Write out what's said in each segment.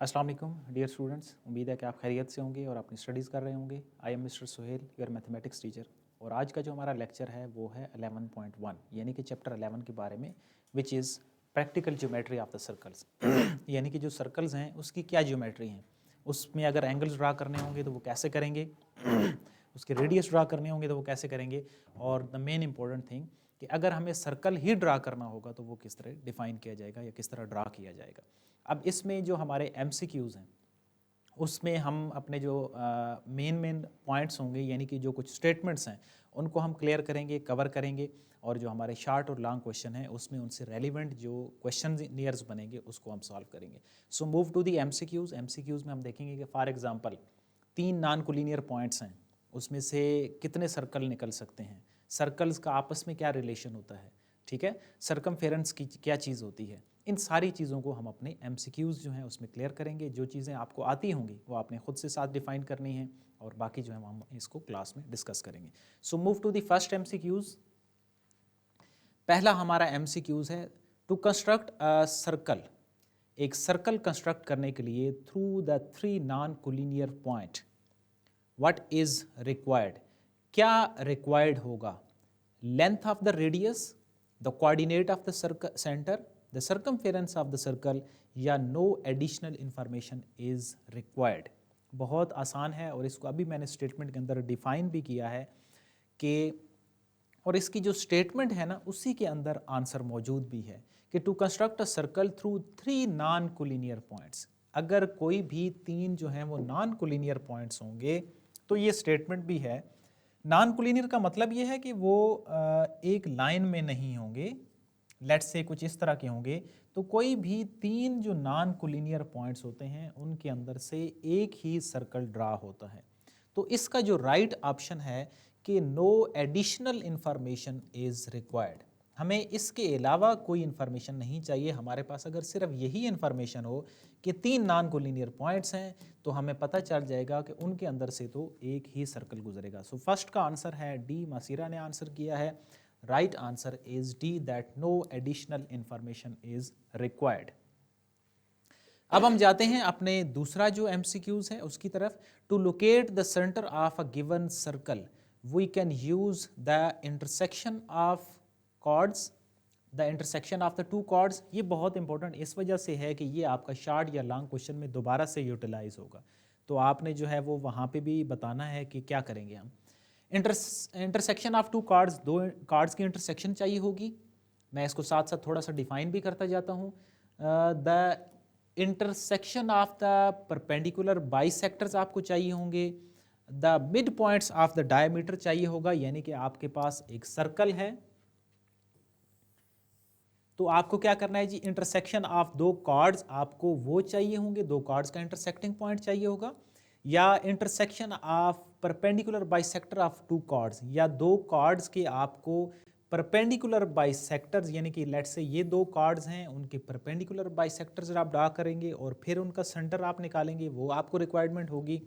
अस्सलाम वालेकुम dear students, उम्मीद है कि आप खैरियत से होंगे और अपनी स्टडीज़ कर रहे होंगे। I am mister Suhail, your mathematics teacher. और आज का जो हमारा लेक्चर है वो है 11.1 यानी कि चैप्टर 11 के बारे में, which is practical geometry of the circles. यानी कि जो सर्कल्स हैं उसकी क्या ज्योमेट्री हैं, उसमें अगर एंगल्स ड्रा करने होंगे तो वो कैसे करेंगे, उसके रेडियस ड्रा करने होंगे तो वो कैसे करेंगे, और द मेन इंपॉर्टेंट थिंग कि अगर हमें सर्कल ही ड्रा करना होगा तो वो किस तरह डिफाइन किया जाएगा या किस तरह ड्रा किया जाएगा। अब इसमें जो हमारे MCQs हैं उसमें हम अपने जो मेन पॉइंट्स होंगे यानी कि जो कुछ स्टेटमेंट्स हैं उनको हम क्लियर करेंगे, कवर करेंगे, और जो हमारे शॉर्ट और लॉन्ग क्वेश्चन हैं उसमें उनसे रेलिवेंट जो क्वेश्चन नियर्स बनेंगे उसको हम सॉल्व करेंगे। So move to the MCQs में हम देखेंगे कि for example 3 non collinear points हैं, उसमें से कितने सर्कल निकल सकते हैं, सर्कल्स का आपस में क्या रिलेशन होता है, ठीक है, सरकमफेरेंस की क्या चीज़ होती है। इन सारी चीज़ों को हम अपने MCQs जो हैं उसमें क्लियर करेंगे। जो चीज़ें आपको आती होंगी वो आपने खुद से साथ डिफाइन करनी है, और बाकी जो है हम इसको क्लास में डिस्कस करेंगे। So move to the first MCQs। पहला हमारा MCQs है टू कंस्ट्रक्ट अ सर्कल। एक सर्कल कंस्ट्रक्ट करने के लिए through the 3 non collinear point what is required, क्या रिक्वायर्ड होगा, length of the radius, the coordinate of the centre, the circumference of the circle, या no additional information is required. बहुत आसान है और इसको अभी मैंने स्टेटमेंट के अंदर डिफाइन भी किया है कि, और इसकी जो स्टेटमेंट है ना उसी के अंदर आंसर मौजूद भी है कि to construct a circle through 3 non collinear points. अगर कोई भी 3 जो हैं वो नॉन कोलिनियर पॉइंट्स होंगे तो ये स्टेटमेंट भी है। नॉन कोलिनियर का मतलब ये है कि वो एक लाइन में नहीं होंगे, लेट्स से कुछ इस तरह के होंगे। तो कोई भी 3 जो नॉन कोलिनियर पॉइंट्स होते हैं उनके अंदर से एक ही सर्कल ड्रा होता है। तो इसका जो राइट ऑप्शन है कि no additional information is required, हमें इसके अलावा कोई इंफॉर्मेशन नहीं चाहिए। हमारे पास अगर सिर्फ यही इंफॉर्मेशन हो कि 3 नॉन कोलिनियर पॉइंट्स हैं तो हमें पता चल जाएगा कि उनके अंदर से तो एक ही सर्कल गुजरेगा। सो फर्स्ट का आंसर है डी, मासीरा ने आंसर किया है। Right answer is D, that no additional information is required. अब हम जाते हैं अपने दूसरा जो MCQs है उसकी तरफ। To locate the centre of a given circle we can use the intersection of chords, the intersection of the 2 chords. ये बहुत इंपॉर्टेंट इस वजह से है कि ये आपका शॉर्ट या लॉन्ग क्वेश्चन में दोबारा से यूटिलाइज होगा, तो आपने जो है वो वहाँ पे भी बताना है कि क्या करेंगे हम। इंटरसेक्शन ऑफ 2 कार्ड्स, 2 कार्ड्स की इंटरसेक्शन चाहिए होगी। मैं इसको साथ साथ थोड़ा सा डिफाइन भी करता जाता हूँ। The intersection of the perpendicular bisectors आपको चाहिए होंगे। The mid points of the diameter चाहिए होगा, यानी कि आपके पास एक सर्कल है तो आपको क्या करना है जी, इंटरसेक्शन ऑफ 2 कार्ड्स आपको वो चाहिए होंगे, 2 कार्ड्स का इंटरसेक्टिंग पॉइंट चाहिए होगा, या intersection of perpendicular bisector of 2 cards, या 2 कार्ड्स के आपको परपेंडिकुलर बाइसेक्टर्स, यानी कि लेट्स से ये 2 कार्ड्स हैं उनके परपेंडिकुलर बाइसेक्टर्स आप ड्रा करेंगे और फिर उनका सेंटर आप निकालेंगे, वो आपको रिक्वायरमेंट होगी।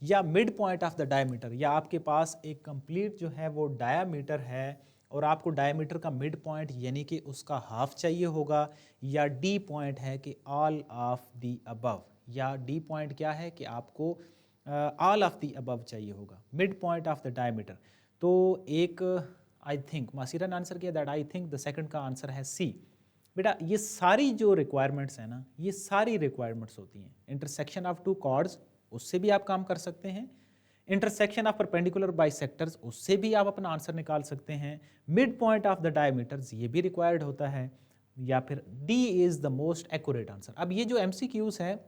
या mid point of the diameter, या आपके पास एक कंप्लीट जो है वो डायमीटर है और आपको डायमीटर का मिड पॉइंट यानी कि उसका हाफ चाहिए होगा। या डी पॉइंट है कि ऑल ऑफ दी अबव, या डी पॉइंट क्या है कि आपको ऑल ऑफ दी अबव चाहिए होगा, mid point of the diameter. तो एक आई थिंक मासीरा ने आंसर किया that I think the second का आंसर है सी। बेटा ये सारी जो रिक्वायरमेंट्स हैं ना, ये सारी रिक्वायरमेंट्स होती हैं। इंटरसेक्शन ऑफ 2 कॉर्ड्स, उससे भी आप काम कर सकते हैं। इंटरसेक्शन ऑफ परपेंडिकुलर बाइसेक्टर्स, उससे भी आप अपना आंसर निकाल सकते हैं। Mid point of the diameters, ये भी रिक्वायर्ड होता है। या फिर D is the most accurate answer. अब ये जो MCQs है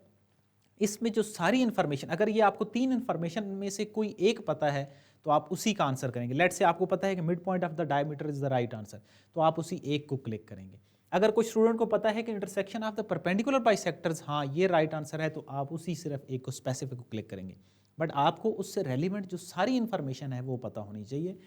इसमें जो सारी इंफॉर्मेशन, अगर ये आपको 3 इंफॉर्मेशन में से कोई एक पता है तो आप उसी का आंसर करेंगे। लेट से आपको पता है कि mid point of the diameter is the right answer, तो आप उसी एक को क्लिक करेंगे। अगर कुछ स्टूडेंट को पता है कि intersection of the perpendicular bisectors, हाँ ये राइट आंसर है, तो आप उसी सिर्फ एक को स्पेसिफिक को क्लिक करेंगे। बट आपको उससे रेलिवेंट जो सारी इंफॉर्मेशन है वो पता होनी चाहिए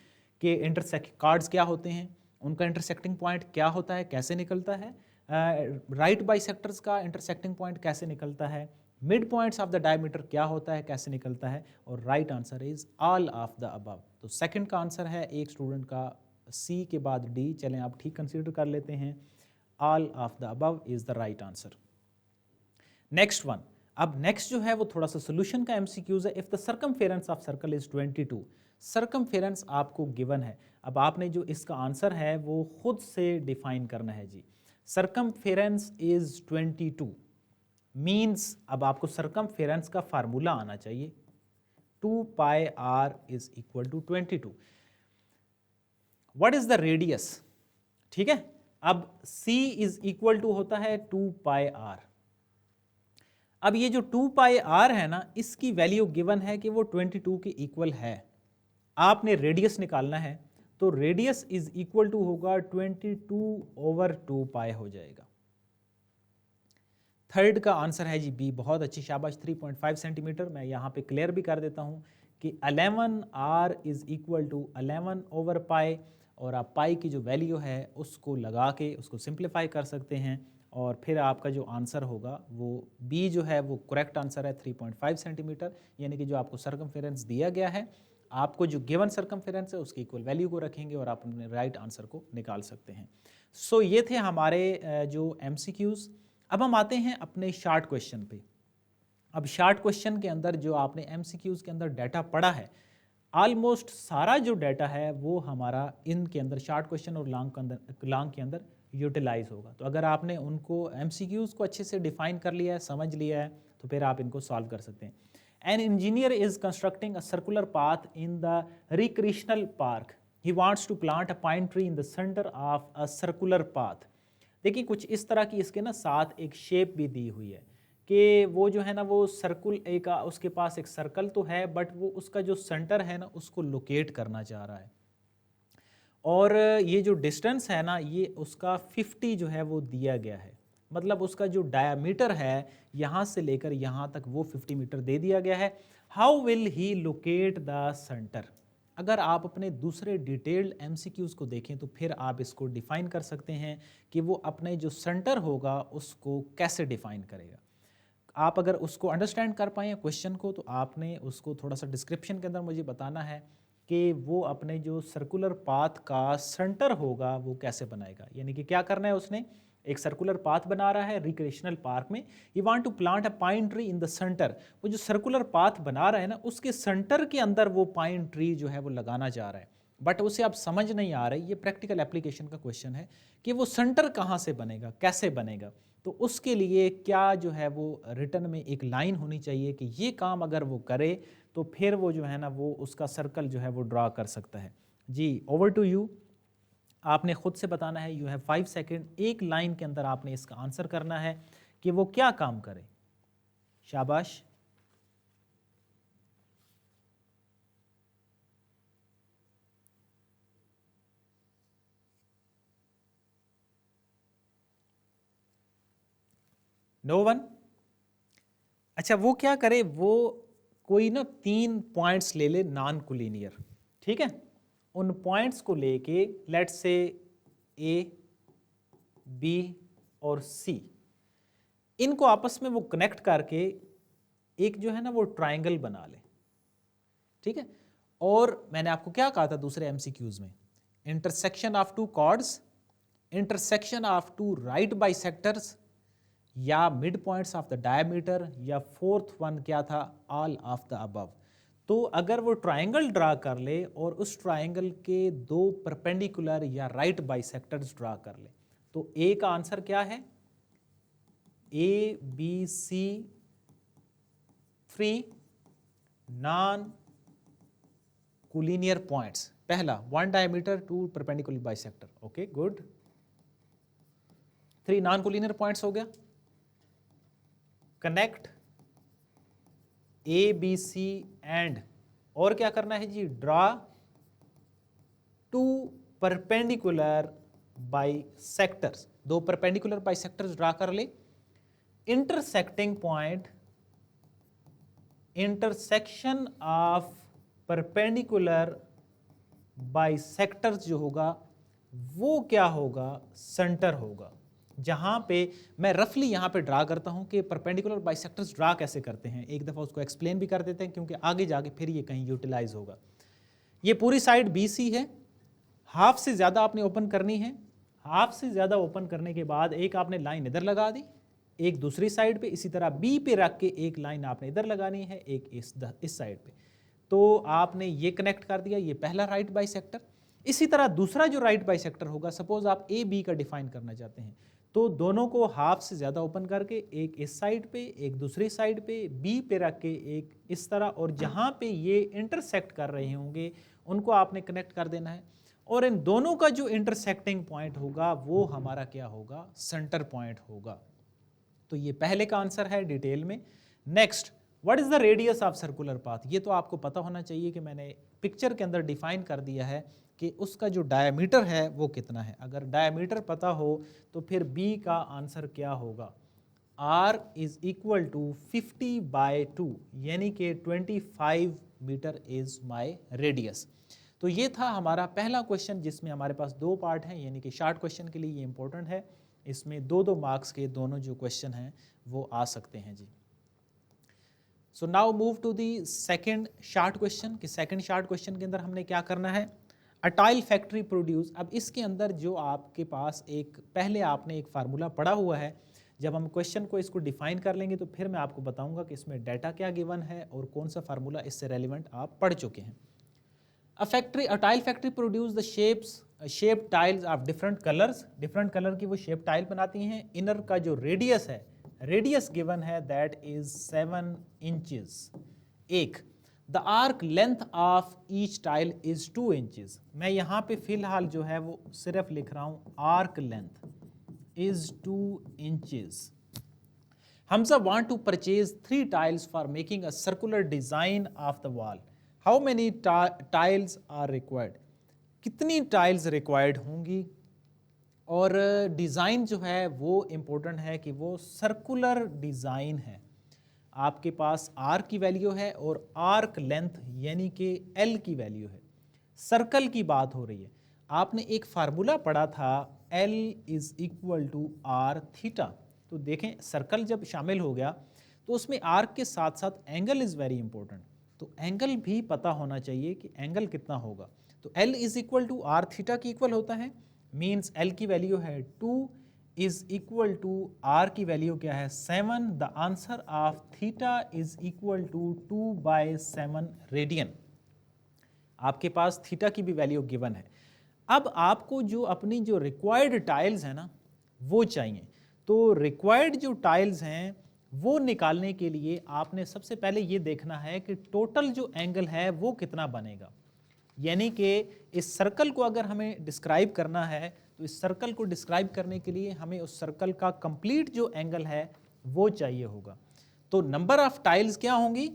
कि इंटरसेक्ट कार्ड्स क्या होते हैं, उनका इंटरसेक्टिंग पॉइंट क्या होता है, कैसे निकलता है, राइट बाइसेक्टर्स का इंटरसेक्टिंग पॉइंट कैसे निकलता है, mid points of the diameter क्या होता है, कैसे निकलता है, और right answer is all of the above. तो सेकंड का आंसर है एक स्टूडेंट का सी के बाद डी, चलें आप ठीक कंसीडर कर लेते हैं, all of the above is the right answer. Next one, अब नेक्स्ट जो है वो थोड़ा सा सोल्यूशन का एमसीक्यूज है। If the circumference of circle is 22, circumference आपको गिवन है। अब आपने जो इसका आंसर है वो खुद से डिफाइन करना है जी। सर्कमफेरेंस इज 22 मीन्स अब आपको सर्कमफेरेंस का फार्मूला आना चाहिए, 2 pi r is equal to 22। What is the radius? ठीक है, अब c इज इक्वल टू होता है 2 पाई r। अब ये जो 2 पाई r है ना, इसकी वैल्यू गिवन है कि वो 22 के इक्वल है। आपने रेडियस निकालना है, तो रेडियस इज इक्वल टू होगा 22/2 पाई हो जाएगा। थर्ड का आंसर है जी बी। बहुत अच्छी, शाबाश। 3.5 सेंटीमीटर। मैं यहाँ पे क्लियर भी कर देता हूँ कि 11r इज इक्वल टू 11/पाई, और आप पाई की जो वैल्यू है उसको लगा के उसको सिंप्लीफाई कर सकते हैं, और फिर आपका जो आंसर होगा वो बी जो है वो करेक्ट आंसर है 3.5 सेंटीमीटर। यानी कि जो आपको सर्कमफेरेंस दिया गया है, आपको जो गिवन सर्कमफेरेंस है उसकी इक्वल वैल्यू को रखेंगे और आप अपने राइट आंसर को निकाल सकते हैं। सो ये थे हमारे जो एमसीक्यूज़। अब हम आते हैं अपने शार्ट क्वेश्चन पे। अब शार्ट क्वेश्चन के अंदर जो आपने एमसीक्यूज़ के अंदर डाटा पढ़ा है, ऑलमोस्ट सारा जो डाटा है वो हमारा इनके अंदर शार्ट क्वेश्चन और लॉन्ग के अंदर यूटिलाइज होगा। तो अगर आपने उनको एमसीक्यूज़ को अच्छे से डिफाइन कर लिया है, समझ लिया है, तो फिर आप इनको सॉल्व कर सकते हैं। An engineer is constructing a circular path in the recreational park. He wants to plant a pine tree in the centre of a circular path. देखिए कुछ इस तरह की इसके ना साथ एक शेप भी दी हुई है कि वो जो है ना वो सर्कुल एक उसके पास एक सर्कल तो है, बट वो उसका जो सेंटर है ना उसको लोकेट करना चाह रहा है। और ये जो डिस्टेंस है ना ये उसका 50 जो है वो दिया गया है। मतलब उसका जो डायामीटर है यहाँ से लेकर यहाँ तक वो 50 मीटर दे दिया गया है। How will he locate the centre? अगर आप अपने दूसरे डिटेल्ड एमसीक्यूज़ को देखें तो फिर आप इसको डिफाइन कर सकते हैं कि वो अपने जो सेंटर होगा उसको कैसे डिफाइन करेगा। आप अगर उसको अंडरस्टैंड कर पाएँ क्वेश्चन को, तो आपने उसको थोड़ा सा डिस्क्रिप्शन के अंदर मुझे बताना है कि वो अपने जो सर्कुलर पाथ का सेंटर होगा वो कैसे बनाएगा। यानी कि क्या करना है, उसने एक सर्कुलर पाथ बना रहा है रिक्रिएशनल पार्क में। He want to plant a pine tree in the centre. वो जो सर्कुलर पाथ बना रहा है ना उसके सेंटर के अंदर वो पाइन ट्री जो है वो लगाना चाह रहा है, बट उसे आप समझ नहीं आ रही। ये प्रैक्टिकल एप्लीकेशन का क्वेश्चन है कि वो सेंटर कहाँ से बनेगा, कैसे बनेगा। तो उसके लिए क्या जो है वो रिटर्न में एक लाइन होनी चाहिए कि ये काम अगर वो करे तो फिर वो जो है ना वो उसका सर्कल जो है वो ड्रा कर सकता है। जी, ओवर टू यू। आपने खुद से बताना है। You have 5 second. एक लाइन के अंदर आपने इसका आंसर करना है कि वो क्या काम करे। शाबाश। No one? अच्छा, वो क्या करे, वो कोई ना 3 पॉइंट्स ले ले नॉन कोलिनियर। ठीक है, उन पॉइंट्स को लेके लेट्स से ए, बी और सी, इनको आपस में वो कनेक्ट करके एक जो है ना वो ट्राइंगल बना ले। ठीक है, और मैंने आपको क्या कहा था दूसरे एमसीक्यूज में, intersection of two chords, intersection of two right bisectors, या mid points of the diameter, या फोर्थ वन क्या था, ऑल ऑफ द अबव। तो अगर वो ट्राइंगल ड्रा कर ले और उस ट्राइंगल के 2 परपेंडिकुलर या राइट बाइसेक्टर्स ड्रा कर ले, तो ए का आंसर क्या है, A B C 3 non collinear points. पहला 1 diameter 2 perpendicular bisector. Okay good, 3 non collinear points हो गया। Connect A B C and, और क्या करना है जी, draw 2 perpendicular bisectors. 2 perpendicular bisectors draw कर ले। Intersecting point, intersection of perpendicular bisectors जो होगा वो क्या होगा, सेंटर होगा। जहां पे मैं रफली यहां पे ड्रा करता हूं कि परपेंडिकुलर बाइसेक्टर्स ड्रा कैसे करते हैं, एक दफ़ा उसको एक्सप्लेन भी कर देते हैं क्योंकि आगे जाके फिर ये कहीं यूटिलाइज होगा। ये पूरी साइड BC है, हाफ से ज़्यादा आपने ओपन करनी है। हाफ से ज़्यादा ओपन करने के बाद एक आपने लाइन इधर लगा दी, एक दूसरी साइड पे, इसी तरह बी पे रख के एक लाइन आपने इधर लगानी है, एक इस साइड पे। तो आपने ये कनेक्ट कर दिया, ये पहला राइट बाइसेक्टर। इसी तरह दूसरा जो राइट बाइसेक्टर होगा, सपोज आप ए बी का डिफाइन करना चाहते हैं, तो दोनों को हाफ से ज़्यादा ओपन करके एक इस साइड पे, एक दूसरी साइड पे, बी पे रख के एक इस तरह, और जहाँ पे ये इंटरसेक्ट कर रहे होंगे उनको आपने कनेक्ट कर देना है। और इन दोनों का जो इंटरसेक्टिंग पॉइंट होगा वो हमारा क्या होगा, सेंटर पॉइंट होगा। तो ये पहले का आंसर है डिटेल में। Next, what is the radius of circular path? ये तो आपको पता होना चाहिए कि मैंने पिक्चर के अंदर डिफाइन कर दिया है कि उसका जो डायमीटर है वो कितना है। अगर डायमीटर पता हो तो फिर बी का आंसर क्या होगा, r इज इक्वल टू 50/2, यानी कि 25 मीटर इज माय रेडियस। तो ये था हमारा पहला क्वेश्चन, जिसमें हमारे पास दो पार्ट हैं, यानी कि शॉर्ट क्वेश्चन के लिए ये इंपॉर्टेंट है। इसमें दो मार्क्स के दोनों जो क्वेश्चन हैं वो आ सकते हैं जी। So now move to the second short question, कि सेकंड शॉर्ट क्वेश्चन के अंदर हमने क्या करना है, अ टाइल फैक्ट्री प्रोड्यूस। अब इसके अंदर जो आपके पास एक पहले आपने एक फार्मूला पढ़ा हुआ है, जब हम क्वेश्चन को इसको डिफाइन कर लेंगे तो फिर मैं आपको बताऊंगा कि इसमें डाटा क्या गिवन है और कौन सा फार्मूला इससे रेलिवेंट आप पढ़ चुके हैं। A tile factory produce the shape tiles of different colours, different colour की वो शेप टाइल बनाती हैं। इनर का जो रेडियस है, रेडियस गिवन है दैट इज 7 इंचेस। एक, the arc length of each tile is 2 inches. मैं यहाँ पे फिलहाल जो है वो सिर्फ लिख रहा हूँ arc length is 2 inches. Hamza want to purchase 3 tiles for making a circular design of the wall. How many tiles are required? कितनी टाइल्स रिक्वायर्ड होंगी? और डिज़ाइन जो है वो इम्पोर्टेंट है कि वो सर्कुलर डिज़ाइन है। आपके पास आर की वैल्यू है और आर्क लेंथ यानी कि एल की वैल्यू है। सर्कल की बात हो रही है। आपने एक फार्मूला पढ़ा था, L is equal to R theta. तो देखें, सर्कल जब शामिल हो गया तो उसमें आर्क के साथ साथ एंगल इज़ वेरी इंपॉर्टेंट। तो एंगल भी पता होना चाहिए कि एंगल कितना होगा। तो L is equal to R theta की इक्वल होता है, मीन्स एल की वैल्यू है 2 इज इक्वल टू आर की वैल्यू क्या है 7। The answer of theta is equal to 2/7 radian. आपके पास थीटा की भी वैल्यू गिवन है। अब आपको जो अपनी जो रिक्वायर्ड टाइल्स है ना वो चाहिए। तो रिक्वायर्ड जो टाइल्स हैं वो निकालने के लिए आपने सबसे पहले ये देखना है कि टोटल जो एंगल है वो कितना बनेगा। यानी कि इस सर्कल को अगर हमें डिस्क्राइब करना है तो इस सर्कल को डिस्क्राइब करने के लिए हमें उस सर्कल का कंप्लीट जो एंगल है वो चाहिए होगा। तो नंबर ऑफ टाइल्स क्या होंगी,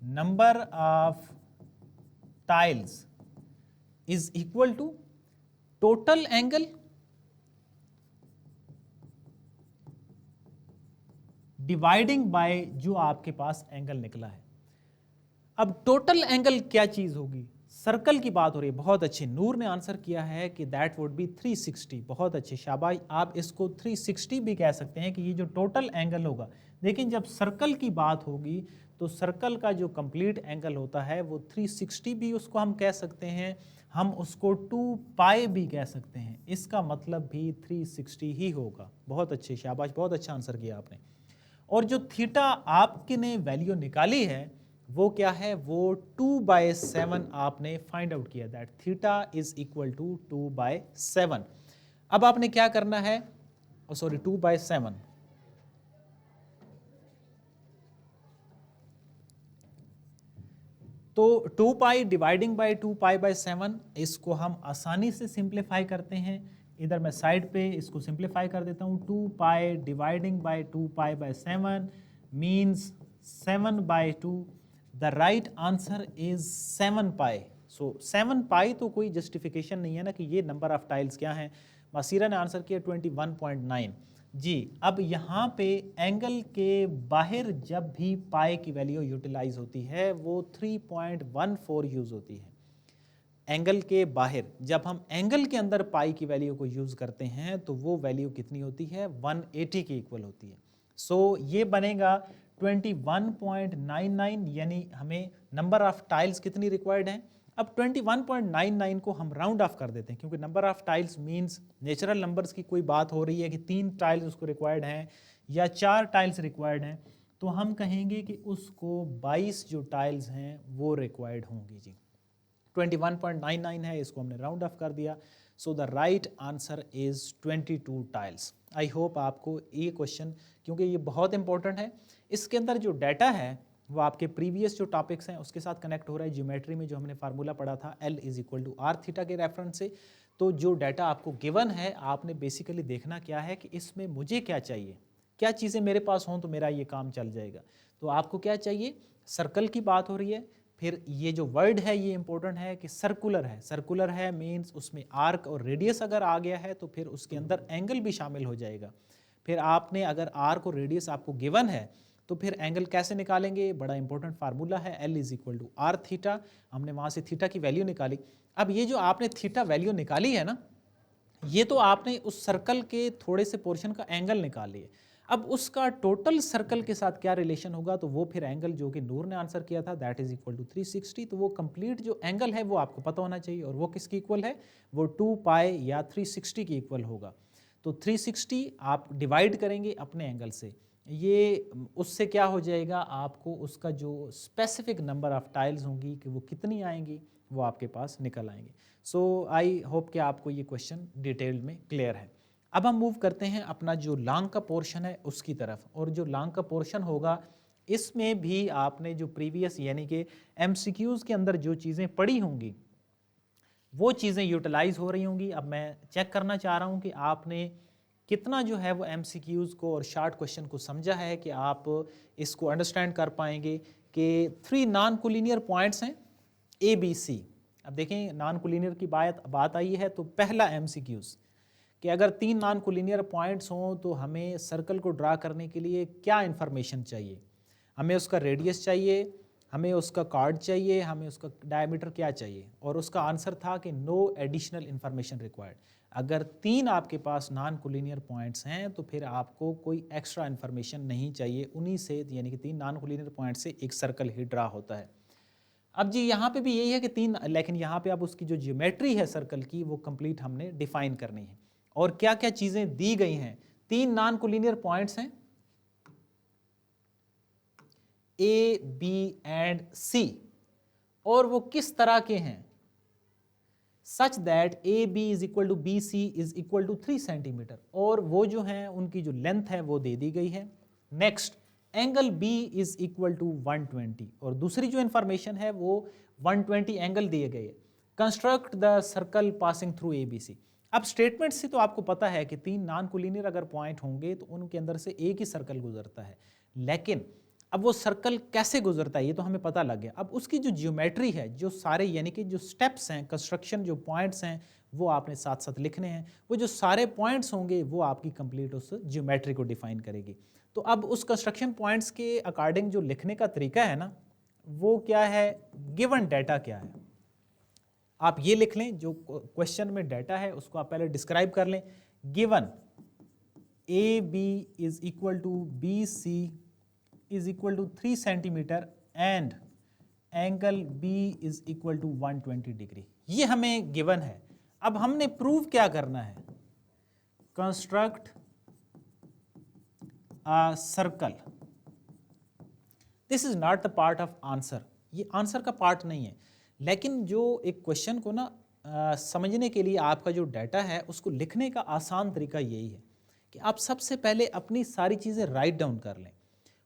number of tiles is equal to total angle dividing by जो आपके पास एंगल निकला है। अब टोटल एंगल क्या चीज होगी, सर्कल की बात हो रही है। बहुत अच्छे, नूर ने आंसर किया है कि दैट वुड बी 360। बहुत अच्छे, शाबाश। आप इसको 360 भी कह सकते हैं कि ये जो टोटल एंगल होगा। लेकिन जब सर्कल की बात होगी तो सर्कल का जो कंप्लीट एंगल होता है वो 360 भी उसको हम कह सकते हैं, हम उसको 2 पाई भी कह सकते हैं। इसका मतलब भी 360 ही होगा। बहुत अच्छे, शाबाश, बहुत अच्छा आंसर किया आपने। और जो थीटा आपके ने वैल्यू निकाली है वो क्या है, वो 2/7 आपने फाइंड आउट किया, that theta is equal to 2/7। अब आपने क्या करना है, सॉरी 2/7, तो 2 पाई डिवाइडिंग बाय 2 पाई/7, इसको हम आसानी से सिंप्लीफाई करते हैं। इधर मैं साइड पे इसको सिंप्लीफाई कर देता हूँ। 2 पाई डिवाइडिंग बाय 2 पाई/7 means 7/2। The right answer is 7 pi. So 7 pi तो कोई जस्टिफिकेशन नहीं है ना कि ये नंबर ऑफ टाइल्स क्या हैं। मासीरा ने आंसर किया 21.9 जी। अब यहाँ पे एंगल के बाहर जब भी पाई की वैल्यू यूटिलाइज होती है वो 3.14 यूज होती है। एंगल के बाहर, जब हम एंगल के अंदर पाई की वैल्यू को यूज करते हैं तो वो वैल्यू कितनी होती है, 180 के इक्वल होती है। सो ये बनेगा 21.99, यानी हमें नंबर ऑफ टाइल्स कितनी रिक्वायर्ड हैं। अब 21.99 को हम राउंड ऑफ कर देते हैं, क्योंकि number of tiles means natural numbers की कोई बात हो रही है कि 3 टाइल्स उसको रिक्वायर्ड हैं या 4 टाइल्स रिक्वायर्ड हैं, तो हम कहेंगे कि उसको 22 जो टाइल्स हैं वो रिक्वायर्ड होंगी जी। 21.99 है, इसको हमने राउंड ऑफ कर दिया। So the right answer is 22 tiles. I hope आपको ये क्वेश्चन, क्योंकि ये बहुत इंपॉर्टेंट है, इसके अंदर जो डाटा है वो आपके प्रीवियस जो टॉपिक्स हैं उसके साथ कनेक्ट हो रहा है। ज्योमेट्री में जो हमने फार्मूला पढ़ा था L is equal to R theta के रेफरेंस से, तो जो डाटा आपको गिवन है आपने बेसिकली देखना क्या है कि इसमें मुझे क्या चाहिए, क्या चीज़ें मेरे पास हों तो मेरा ये काम चल जाएगा। तो आपको क्या चाहिए, सर्कल की बात हो रही है, फिर ये जो वर्ड है ये इंपॉर्टेंट है कि सर्कुलर है। सर्कुलर है मीन्स उसमें आर्क और रेडियस अगर आ गया है तो फिर उसके अंदर एंगल भी शामिल हो जाएगा। फिर आपने अगर आर्क और रेडियस आपको गिवन है तो फिर एंगल कैसे निकालेंगे, बड़ा इंपॉर्टेंट फार्मूला है L is equal to R theta. हमने वहाँ से थीटा की वैल्यू निकाली। अब ये जो आपने थीटा वैल्यू निकाली है ना, ये तो आपने उस सर्कल के थोड़े से पोर्शन का एंगल निकाल लिया। अब उसका टोटल सर्कल के साथ क्या रिलेशन होगा, तो वो फिर एंगल जो कि नूर ने आंसर किया था दैट इज इक्वल टू 360। तो वो कंप्लीट जो एंगल है वो आपको पता होना चाहिए, और वो किसकी इक्वल है, वो 2 पाई या 360 की इक्वल होगा। तो 360 आप डिवाइड करेंगे अपने एंगल से, ये उससे क्या हो जाएगा, आपको उसका जो स्पेसिफिक नंबर ऑफ टाइल्स होंगी कि वो कितनी आएंगी वो आपके पास निकल आएंगे। सो आई होप कि आपको ये क्वेश्चन डिटेल में क्लियर है। अब हम मूव करते हैं अपना जो लॉन्ग का पोर्शन है उसकी तरफ, और जो लॉन्ग का पोर्शन होगा इसमें भी आपने जो प्रीवियस यानी कि MCQs के अंदर जो चीज़ें पढ़ी होंगी वो चीज़ें यूटिलाइज हो रही होंगी। अब मैं चेक करना चाह रहा हूँ कि आपने कितना जो है वो MCQs को और शार्ट क्वेश्चन को समझा है, कि आप इसको अंडरस्टैंड कर पाएंगे कि 3 नॉन कोलिनियर पॉइंट्स हैं ABC। अब देखें नॉन कोलिनियर की बात आई है तो पहला MCQs कि अगर 3 नॉन कोलिनियर पॉइंट्स हों तो हमें सर्कल को ड्रा करने के लिए क्या इन्फॉर्मेशन चाहिए, हमें उसका रेडियस चाहिए, हमें उसका कार्ड चाहिए, हमें उसका डायमीटर क्या चाहिए, और उसका आंसर था कि नो एडिशनल इन्फॉर्मेशन रिक्वायर्ड। अगर 3 आपके पास नॉन कोलिनियर पॉइंट्स हैं तो फिर आपको कोई एक्स्ट्रा इन्फॉर्मेशन नहीं चाहिए उन्हीं से, यानी कि 3 नॉन कोलिनियर पॉइंट से एक सर्कल ही ड्रा होता है। अब जी यहाँ पे भी यही है कि 3, लेकिन यहाँ पे अब उसकी जो ज्योमेट्री है सर्कल की वो कंप्लीट हमने डिफाइन करनी है, और क्या क्या चीज़ें दी गई हैं। 3 नॉन कोलिनियर पॉइंट्स हैं A, B एंड C, और वो किस तरह के हैं, such that AB is equal to BC is equal to 3 centimetre, और वो जो हैं उनकी जो लेंथ है वो दे दी गई है। Next angle B is equal to 120, और दूसरी जो इंफॉर्मेशन है वो 120 एंगल दिए गए। Construct the circle passing through ABC। अब स्टेटमेंट से तो आपको पता है कि 3 नॉन कोलिनियर अगर पॉइंट होंगे तो उनके अंदर से एक ही सर्कल गुजरता है, लेकिन अब वो सर्कल कैसे गुजरता है ये तो हमें पता लग गया। अब उसकी जो ज्योमेट्री है, जो सारे यानी कि जो स्टेप्स हैं, कंस्ट्रक्शन जो पॉइंट्स हैं वो आपने साथ साथ लिखने हैं। वो जो सारे पॉइंट्स होंगे वो आपकी कंप्लीट उस ज्योमेट्री को डिफाइन करेगी। तो अब उस कंस्ट्रक्शन पॉइंट्स के अकॉर्डिंग जो लिखने का तरीका है ना, वो क्या है, गिवन डाटा क्या है, आप ये लिख लें। जो क्वेश्चन में डाटा है उसको आप पहले डिस्क्राइब कर लें। Given AB is equal to BC is equal to 3 centimetre and angle B is equal to 120 degree, ये हमें गिवन है। अब हमने प्रूव क्या करना है, construct a circle. This is not the part of answer, ये आंसर का पार्ट नहीं है, लेकिन जो एक क्वेश्चन को ना समझने के लिए आपका जो डाटा है उसको लिखने का आसान तरीका यही है कि आप सबसे पहले अपनी सारी चीज़ें राइट डाउन कर लें।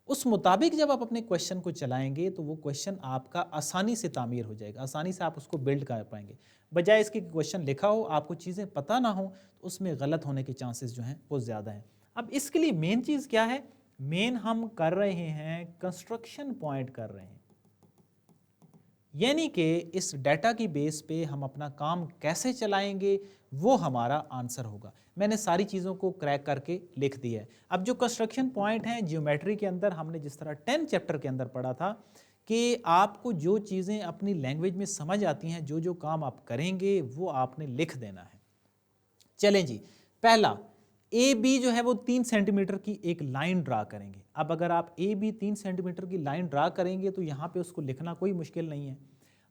उस मुताबिक जब आप अपने क्वेश्चन को चलाएंगे तो वो क्वेश्चन आपका आसानी से तामीर हो जाएगा, आसानी से आप उसको बिल्ड कर पाएंगे। बजाय इसके क्वेश्चन लिखा हो, आपको चीज़ें पता ना हो तो उसमें गलत होने के चांसेस जो हैं वो ज़्यादा हैं। अब इसके लिए मेन चीज़ क्या है, मेन हम कर रहे हैं कंस्ट्रक्शन पॉइंट कर रहे हैं, यानी कि इस डाटा की बेस पे हम अपना काम कैसे चलाएंगे वो हमारा आंसर होगा। मैंने सारी चीज़ों को क्रैक करके लिख दिया है। अब जो कंस्ट्रक्शन पॉइंट हैं ज्योमेट्री के अंदर हमने जिस तरह 10 चैप्टर के अंदर पढ़ा था कि आपको जो चीज़ें अपनी लैंग्वेज में समझ आती हैं, जो जो काम आप करेंगे वो आपने लिख देना है। चलें जी, पहला AB जो है वो 3 सेंटीमीटर की एक लाइन ड्रा करेंगे। अब अगर आप AB 3 सेंटीमीटर की लाइन ड्रा करेंगे तो यहाँ पे उसको लिखना कोई मुश्किल नहीं है।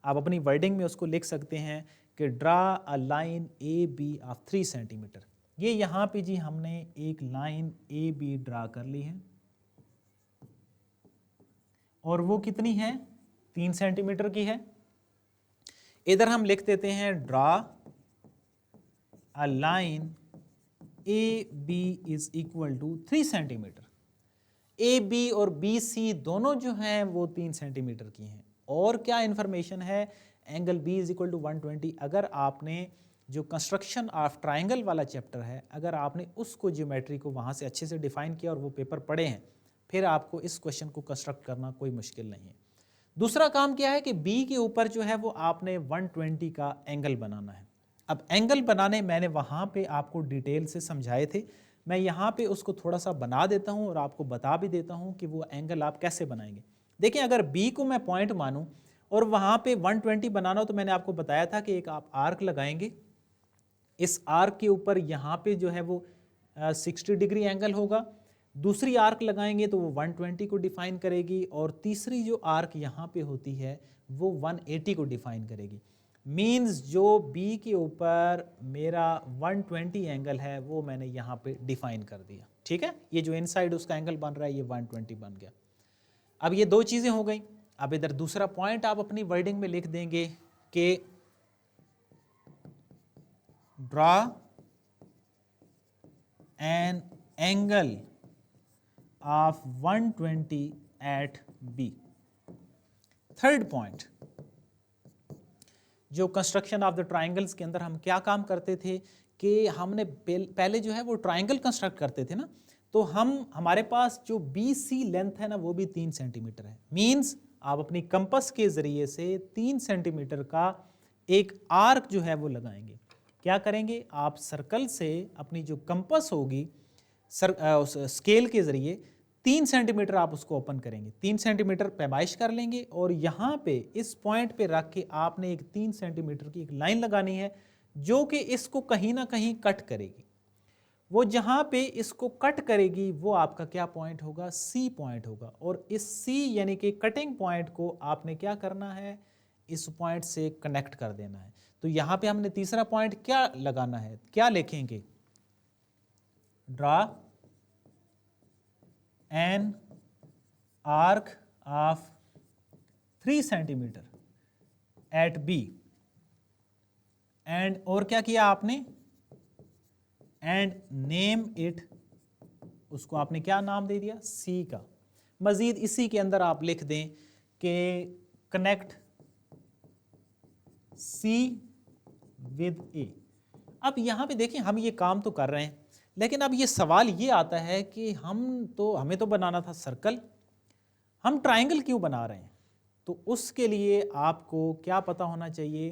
आप अपनी वर्डिंग में उसको लिख सकते हैं कि draw a line A B of 3 centimetre. ये यहाँ पे जी हमने एक लाइन ए बी ड्रा कर ली है और वो कितनी है, 3 सेंटीमीटर की है। इधर हम लिख देते हैं draw a line A B is equal to 3 centimetre. A B और बी सी दोनों जो हैं वो 3 सेंटीमीटर की हैं। और क्या इंफॉर्मेशन है, angle B is equal to 120। अगर आपने जो कंस्ट्रक्शन ऑफ ट्राइंगल वाला चैप्टर है, अगर आपने उसको ज्योमेट्री को वहाँ से अच्छे से डिफाइन किया और वो पेपर पढ़े हैं, फिर आपको इस क्वेश्चन को कंस्ट्रक्ट करना कोई मुश्किल नहीं है। दूसरा काम क्या है कि बी के ऊपर जो है वो आपने 120 का एंगल बनाना है। अब एंगल बनाने मैंने वहाँ पे आपको डिटेल से समझाए थे, मैं यहाँ पे उसको थोड़ा सा बना देता हूँ और आपको बता भी देता हूँ कि वो एंगल आप कैसे बनाएंगे। देखिए, अगर बी को मैं पॉइंट मानूँ और वहाँ पे 120 बनाना हो तो मैंने आपको बताया था कि एक आप आर्क लगाएंगे, इस आर्क के ऊपर यहाँ पे जो है वो 60 डिग्री एंगल होगा, दूसरी आर्क लगाएंगे तो वो 120 को डिफाइन करेगी और तीसरी जो आर्क यहाँ पे होती है वो 180 को डिफाइन करेगी। मीन्स जो बी के ऊपर मेरा 120 एंगल है वो मैंने यहाँ पे डिफाइन कर दिया। ठीक है, ये जो इनसाइड उसका एंगल बन रहा है ये 120 बन गया। अब ये दो चीज़ें हो गई। अब इधर दूसरा पॉइंट आप अपनी वर्डिंग में लिख देंगे कि draw an angle of 120 at B. Third point, जो कंस्ट्रक्शन ऑफ द ट्राइंगल्स के अंदर हम क्या काम करते थे कि हमने पहले जो है वो ट्राइंगल कंस्ट्रक्ट करते थे ना, तो हमारे पास जो बी सी लेंथ है ना वो भी 3 सेंटीमीटर है। मीन्स आप अपनी कंपस के जरिए से 3 सेंटीमीटर का एक आर्क जो है वो लगाएंगे। क्या करेंगे, आप सर्कल से अपनी जो कंपस होगी उस स्केल के जरिए 3 सेंटीमीटर आप उसको ओपन करेंगे, 3 सेंटीमीटर पैमाइश कर लेंगे और यहाँ पे इस पॉइंट पे रख के आपने एक 3 सेंटीमीटर की एक लाइन लगानी है जो कि इसको कहीं ना कहीं कट करेगी। वो जहाँ पे इसको कट करेगी वो आपका क्या पॉइंट होगा, सी पॉइंट होगा। और इस सी यानी कि कटिंग पॉइंट को आपने क्या करना है, इस पॉइंट से कनेक्ट कर देना है। तो यहाँ पे हमने तीसरा पॉइंट क्या लगाना है, क्या लिखेंगे, draw an arc of 3 centimetre at B and, और क्या किया आपने, एंड नेम इट, उसको आपने क्या नाम दे दिया, सी का। मजीद इसी के अंदर आप लिख दें कि कनेक्ट सी विद ए। अब यहाँ पे देखिए हम ये काम तो कर रहे हैं, लेकिन अब ये सवाल ये आता है कि हमें तो बनाना था सर्कल, हम ट्राइंगल क्यों बना रहे हैं। तो उसके लिए आपको क्या पता होना चाहिए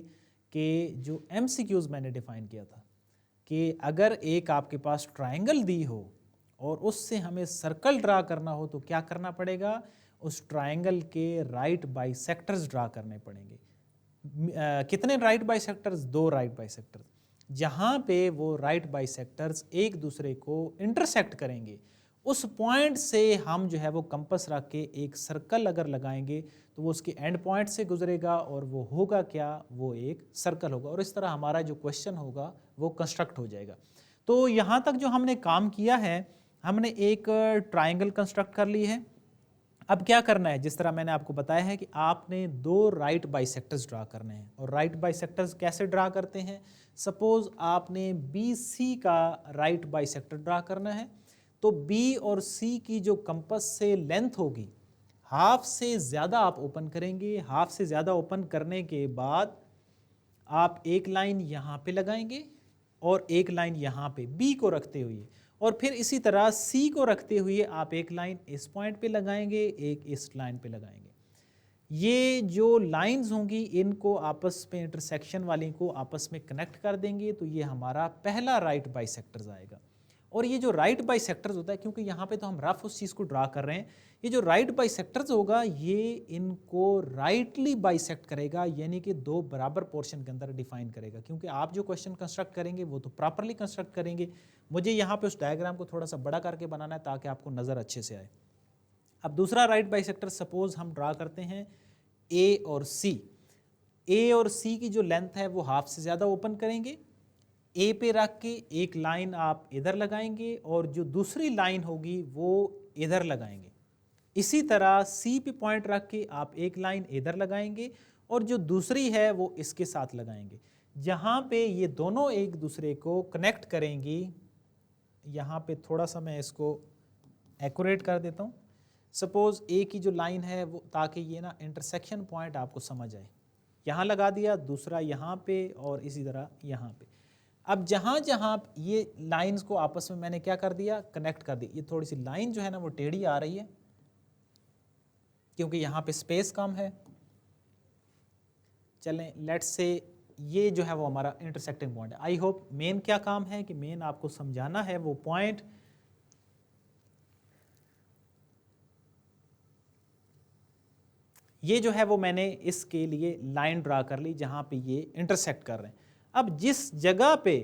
कि जो MCQs मैंने डिफाइन किया था कि अगर एक आपके पास ट्राइंगल दी हो और उससे हमें सर्कल ड्रा करना हो तो क्या करना पड़ेगा, उस ट्राइंगल के राइट बाइसेक्टर्स ड्रा करने पड़ेंगे। कितने राइट बाइसेक्टर्स, 2 राइट बाइसेक्टर्स। जहाँ पे वो राइट बाइसेक्टर्स एक दूसरे को इंटरसेक्ट करेंगे उस पॉइंट से हम जो है वो कंपास रख के एक सर्कल अगर लगाएंगे तो वो उसके एंड पॉइंट से गुजरेगा और वो होगा क्या, वो एक सर्कल होगा। और इस तरह हमारा जो क्वेश्चन होगा वो कंस्ट्रक्ट हो जाएगा। तो यहाँ तक जो हमने काम किया है, हमने एक ट्राइंगल कंस्ट्रक्ट कर ली है। अब क्या करना है, जिस तरह मैंने आपको बताया है कि आपने 2 राइट बाइसेक्टर्स ड्रा करने हैं। और राइट बाइसेक्टर्स कैसे ड्रा करते हैं, सपोज आपने BC का राइट बाइसेक्टर ड्रा करना है तो B और C की जो कंपास से लेंथ होगी हाफ से ज़्यादा आप ओपन करेंगे। हाफ से ज़्यादा ओपन करने के बाद आप एक लाइन यहाँ पे लगाएंगे और एक लाइन यहाँ पे B को रखते हुए, और फिर इसी तरह C को रखते हुए आप एक लाइन इस पॉइंट पे लगाएंगे, एक इस लाइन पे लगाएंगे। ये जो लाइंस होंगी इनको आपस में, इंटरसेक्शन वाली को आपस में कनेक्ट कर देंगे तो ये हमारा पहला राइट बाइसेक्टर्स आएगा। और ये जो राइट बाइसेक्टर्स होता है, क्योंकि यहाँ पे तो हम रफ उस चीज़ को ड्रा कर रहे हैं, ये जो राइट बाइसेक्टर्स होगा ये इनको राइटली बाइसेक्ट करेगा, यानी कि 2 बराबर पोर्शन के अंदर डिफाइन करेगा। क्योंकि आप जो क्वेश्चन कंस्ट्रक्ट करेंगे वो तो प्रॉपरली कंस्ट्रक्ट करेंगे। मुझे यहाँ पे उस डायग्राम को थोड़ा सा बड़ा करके बनाना है ताकि आपको नज़र अच्छे से आए। अब दूसरा राइट बाइसेक्टर सपोज हम ड्रा करते हैं A और C। ए और सी की जो लेंथ है वो हाफ से ज़्यादा ओपन करेंगे, ए पे रख के एक लाइन आप इधर लगाएंगे और जो दूसरी लाइन होगी वो इधर लगाएंगे। इसी तरह सी पे पॉइंट रख के आप एक लाइन इधर लगाएंगे और जो दूसरी है वो इसके साथ लगाएंगे। जहाँ पे ये दोनों एक दूसरे को कनेक्ट करेंगी, यहाँ पे थोड़ा सा मैं इसको एक्यूरेट कर देता हूँ। सपोज ए की जो लाइन है वो, ताकि ये ना इंटरसेक्शन पॉइंट आपको समझ आए, यहाँ लगा दिया, दूसरा यहाँ पे और इसी तरह यहाँ पे। अब जहाँ जहाँ ये लाइंस को आपस में मैंने क्या कर दिया, कनेक्ट कर दी। ये थोड़ी सी लाइन जो है ना वो टेढ़ी आ रही है क्योंकि यहाँ पे स्पेस कम है। चलें, लेट्स से ये जो है वो हमारा इंटरसेक्टिंग पॉइंट है। आई होप मेन क्या काम है कि मेन आपको समझाना है वो पॉइंट। ये जो है वो मैंने इसके लिए लाइन ड्रा कर ली जहाँ पे ये इंटरसेक्ट कर रहे हैं। अब जिस जगह पे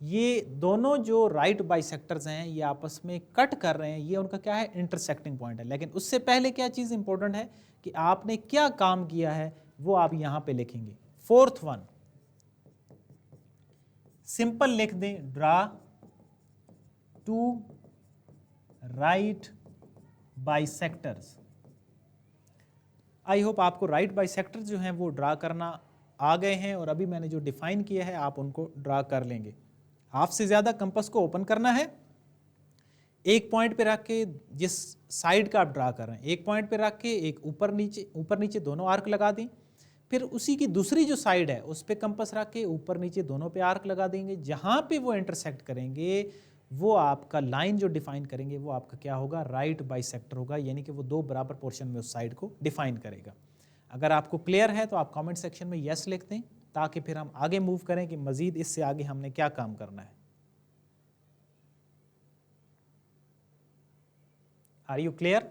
ये दोनों जो राइट बाइसेक्टर्स हैं ये आपस में कट कर रहे हैं, ये उनका क्या है, इंटरसेक्टिंग पॉइंट है। लेकिन उससे पहले क्या चीज़ इंपॉर्टेंट है कि आपने क्या काम किया है वो आप यहाँ पे लिखेंगे। फोर्थ वन, सिंपल लिख दें, draw two right bisectors. I hope आपको राइट बाइसेक्टर्स जो हैं वो ड्रा करना आ गए हैं और अभी मैंने जो डिफाइन किया है आप उनको ड्रा कर लेंगे। हाफ से ज़्यादा कंपास को ओपन करना है, एक पॉइंट पे रख के जिस साइड का आप ड्रा कर रहे हैं, एक पॉइंट पे रख के एक ऊपर नीचे दोनों आर्क लगा दें। फिर उसी की दूसरी जो साइड है उस पे कंपास रख के ऊपर नीचे दोनों पे आर्क लगा देंगे। जहाँ पे वो इंटरसेक्ट करेंगे वो आपका लाइन जो डिफाइन करेंगे वो आपका क्या होगा, राइट बाइसेक्टर होगा, यानी कि वो दो बराबर पोर्शन में उस साइड को डिफाइन करेगा। अगर आपको क्लियर है तो आप कमेंट सेक्शन में यस लिख दें ताकि फिर हम आगे मूव करें कि मजीद इससे आगे हमने क्या काम करना है। Are you clear?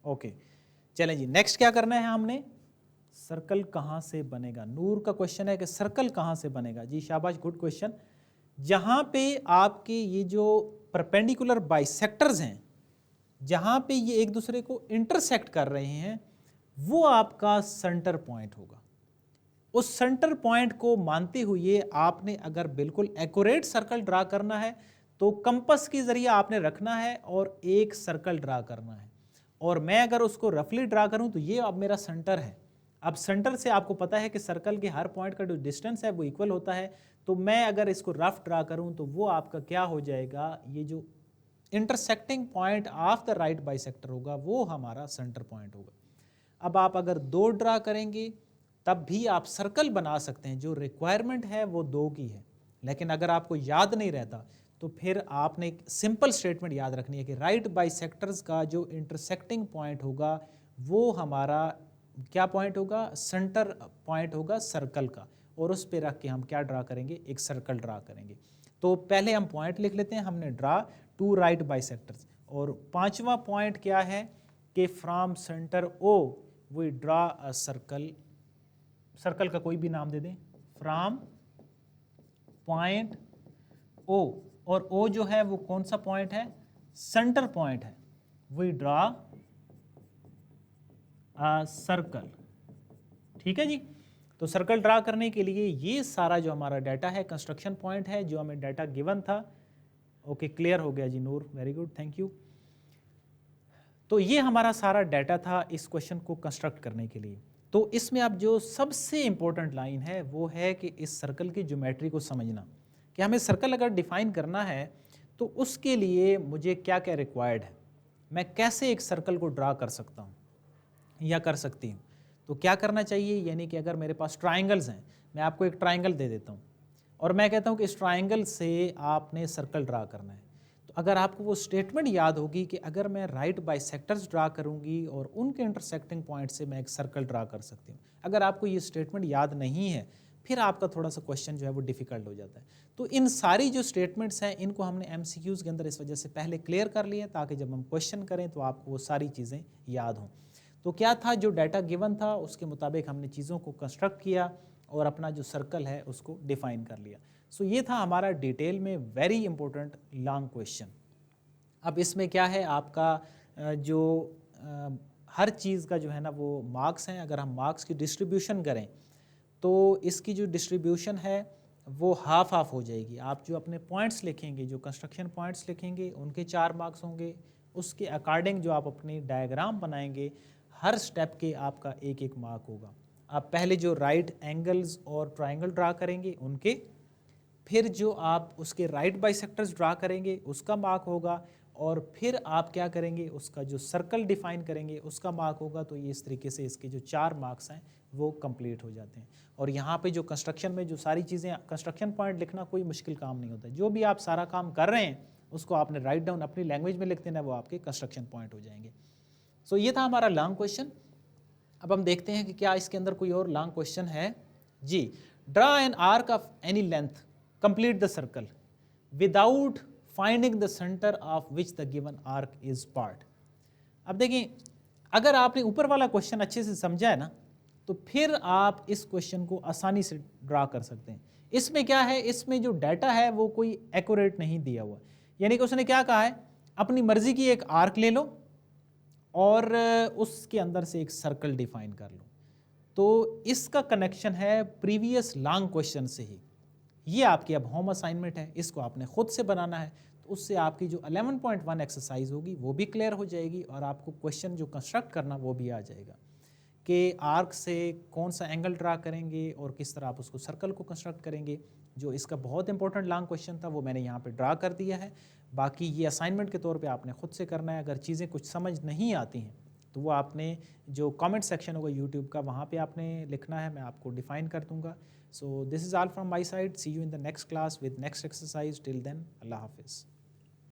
ओके, चलें जी, नेक्स्ट क्या करना है हमने, सर्कल कहाँ से बनेगा। नूर का क्वेश्चन है कि सर्कल कहाँ से बनेगा। जी शाबाश, गुड क्वेश्चन। जहाँ पे आपके ये जो परपेंडिकुलर बाइसेक्टर्स हैं, जहाँ पे ये एक दूसरे को इंटरसेक्ट कर रहे हैं, वो आपका सेंटर पॉइंट होगा। उस सेंटर पॉइंट को मानते हुए आपने अगर बिल्कुल एक्यूरेट सर्कल ड्रा करना है तो कंपास के जरिए आपने रखना है और एक सर्कल ड्रा करना है। और मैं अगर उसको रफली ड्रा करूं तो ये अब मेरा सेंटर है। अब सेंटर से आपको पता है कि सर्कल के हर पॉइंट का जो डिस्टेंस है वो इक्वल होता है। तो मैं अगर इसको रफ ड्रा करूं तो वो आपका क्या हो जाएगा, ये जो intersecting point of the right bisector होगा वो हमारा सेंटर पॉइंट होगा। अब आप अगर दो ड्रा करेंगे तब भी आप सर्कल बना सकते हैं, जो रिक्वायरमेंट है वो दो की है। लेकिन अगर आपको याद नहीं रहता तो फिर आपने एक सिंपल स्टेटमेंट याद रखनी है कि राइट बाइसेक्टर्स का जो इंटरसेक्टिंग पॉइंट होगा वो हमारा क्या पॉइंट होगा, सेंटर पॉइंट होगा सर्कल का, और उस पर रख के हम क्या ड्रा करेंगे, एक सर्कल ड्रा करेंगे। तो पहले हम पॉइंट लिख लेते हैं, हमने ड्रा टू राइट बाइसेक्टर्स। और पांचवा पॉइंट क्या है कि from centre O we draw a circle. Circle का कोई भी नाम दे दें, फ्रॉम पॉइंट ओ, और ओ जो है वो कौन सा पॉइंट है, सेंटर पॉइंट है। We draw a circle. ठीक है जी। तो सर्कल ड्रा करने के लिए ये सारा जो हमारा डाटा है, कंस्ट्रक्शन पॉइंट है जो हमें डाटा गिवन था। ओके, क्लियर हो गया जी नूर, वेरी गुड, थैंक यू। तो ये हमारा सारा डाटा था इस क्वेश्चन को कंस्ट्रक्ट करने के लिए। तो इसमें अब जो सबसे इंपॉर्टेंट लाइन है वो है कि इस सर्कल की ज्योमेट्री को समझना, कि हमें सर्कल अगर डिफाइन करना है तो उसके लिए मुझे क्या क्या रिक्वायर्ड है, मैं कैसे एक सर्कल को ड्रा कर सकता हूँ या कर सकती हूँ। तो क्या करना चाहिए, यानी कि अगर मेरे पास ट्राइंगल्स हैं, मैं आपको एक ट्राइंगल दे देता हूँ और मैं कहता हूँ कि इस ट्राइंगल से आपने सर्कल ड्रा करना है। तो अगर आपको वो स्टेटमेंट याद होगी कि अगर मैं राइट बाइसेक्टर्स ड्रा करूँगी और उनके इंटरसेक्टिंग पॉइंट से मैं एक सर्कल ड्रा कर सकती हूँ। अगर आपको ये स्टेटमेंट याद नहीं है फिर आपका थोड़ा सा क्वेश्चन जो है वो डिफिकल्ट हो जाता है। तो इन सारी जो स्टेटमेंट्स हैं इनको हमने एमसीक्यूज़ के अंदर इस वजह से पहले क्लियर कर लिए ताकि जब हम क्वेश्चन करें तो आपको वो सारी चीज़ें याद हों। तो क्या था, जो डाटा गिवन था उसके मुताबिक हमने चीज़ों को कंस्ट्रक्ट किया और अपना जो सर्कल है उसको डिफाइन कर लिया। सो ये था हमारा डिटेल में वेरी इंपॉर्टेंट लॉन्ग क्वेश्चन। अब इसमें क्या है आपका जो हर चीज़ का जो है ना वो मार्क्स हैं। अगर हम मार्क्स की डिस्ट्रीब्यूशन करें तो इसकी जो डिस्ट्रीब्यूशन है वो हाफ हाफ हो जाएगी। आप जो अपने पॉइंट्स लिखेंगे, जो कंस्ट्रक्शन पॉइंट्स लिखेंगे, उनके 4 मार्क्स होंगे। उसके अकॉर्डिंग जो आप अपनी डायग्राम बनाएंगे, हर स्टेप के आपका एक एक मार्क होगा। आप पहले जो राइट एंगल्स और ट्रायंगल ड्रा करेंगे उनके, फिर जो आप उसके राइट बाइसेक्टर्स ड्रा करेंगे उसका मार्क होगा, और फिर आप क्या करेंगे, उसका जो सर्कल डिफाइन करेंगे उसका मार्क होगा। तो ये इस तरीके से इसके जो 4 मार्क्स हैं वो कंप्लीट हो जाते हैं। और यहाँ पे जो कंस्ट्रक्शन में जो सारी चीज़ें, कंस्ट्रक्शन पॉइंट लिखना कोई मुश्किल काम नहीं होता। जो भी आप सारा काम कर रहे हैं उसको आपने राइट डाउन अपनी लैंग्वेज में लिख देना, वो आपके कंस्ट्रक्शन पॉइंट हो जाएंगे। सो ये था हमारा लॉन्ग क्वेश्चन। अब हम देखते हैं कि क्या इसके अंदर कोई और लॉन्ग क्वेश्चन है जी। Draw an arc of any length, complete the circle without finding the centre of which the given arc is part. अब देखिए, अगर आपने ऊपर वाला क्वेश्चन अच्छे से समझा है ना, तो फिर आप इस क्वेश्चन को आसानी से ड्रा कर सकते हैं। इसमें क्या है, इसमें जो डाटा है वो कोई एक्यूरेट नहीं दिया हुआ। यानी कि उसने क्या कहा है, अपनी मर्जी की एक आर्क ले लो और उसके अंदर से एक सर्कल डिफाइन कर लो। तो इसका कनेक्शन है प्रीवियस लॉन्ग क्वेश्चन से ही। ये आपकी अब होम असाइनमेंट है, इसको आपने खुद से बनाना है। तो उससे आपकी जो 11.1 एक्सरसाइज होगी वो भी क्लियर हो जाएगी, और आपको क्वेश्चन जो कंस्ट्रक्ट करना वो भी आ जाएगा कि आर्क से कौन सा एंगल ड्रा करेंगे और किस तरह आप उसको सर्कल को कंस्ट्रक्ट करेंगे। जो इसका बहुत इंपॉर्टेंट लॉन्ग क्वेश्चन था वो मैंने यहाँ पे ड्रा कर दिया है। बाकी ये असाइनमेंट के तौर पे आपने खुद से करना है। अगर चीज़ें कुछ समझ नहीं आती हैं तो वो आपने जो कमेंट सेक्शन होगा यूट्यूब का, वहाँ पे आपने लिखना है, मैं आपको डिफाइन कर दूँगा। So this is all from my side. See you in the next class with next exercise. Till then, Allah Hafiz.